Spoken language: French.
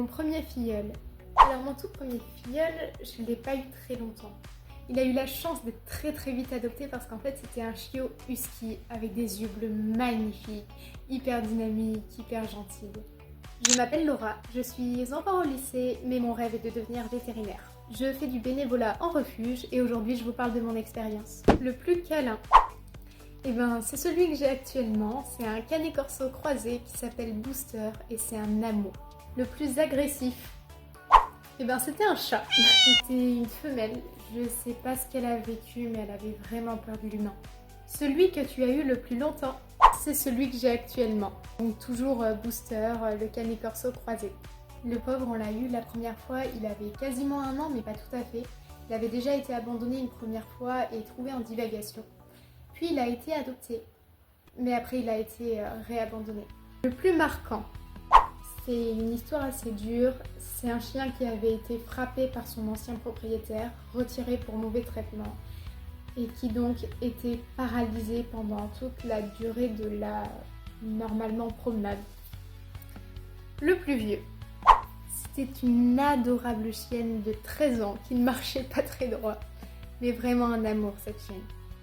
Mon premier filleul. Alors mon tout premier filleul, je ne l'ai pas eu très longtemps. Il a eu la chance d'être très vite adopté parce qu'en fait c'était un chiot husky avec des yeux bleus magnifiques, hyper dynamique, hyper gentil. Je m'appelle Laura, je suis encore au lycée mais mon rêve est de devenir vétérinaire. Je fais du bénévolat en refuge et aujourd'hui je vous parle de mon expérience. Le plus câlin, c'est celui que j'ai actuellement, c'est un canet corso croisé qui s'appelle Booster et c'est un amour. Le plus agressif, c'était un chat. C'était une femelle. Je sais pas ce qu'elle a vécu, mais elle avait vraiment peur de l'humain. Celui que tu as eu le plus longtemps, c'est celui que j'ai actuellement. Donc toujours Booster, le canet corso croisé. Le pauvre, on l'a eu la première fois, il avait quasiment 1 an, mais pas tout à fait. Il avait déjà été abandonné une première fois et trouvé en divagation. Puis il a été adopté, mais après il a été réabandonné. Le plus marquant, c'est une histoire assez dure. C'est un chien qui avait été frappé par son ancien propriétaire, retiré pour mauvais traitement et qui donc était paralysé pendant toute la durée de la normalement promenade. Le plus vieux, c'était une adorable chienne de 13 ans qui ne marchait pas très droit, mais vraiment un amour cette chienne.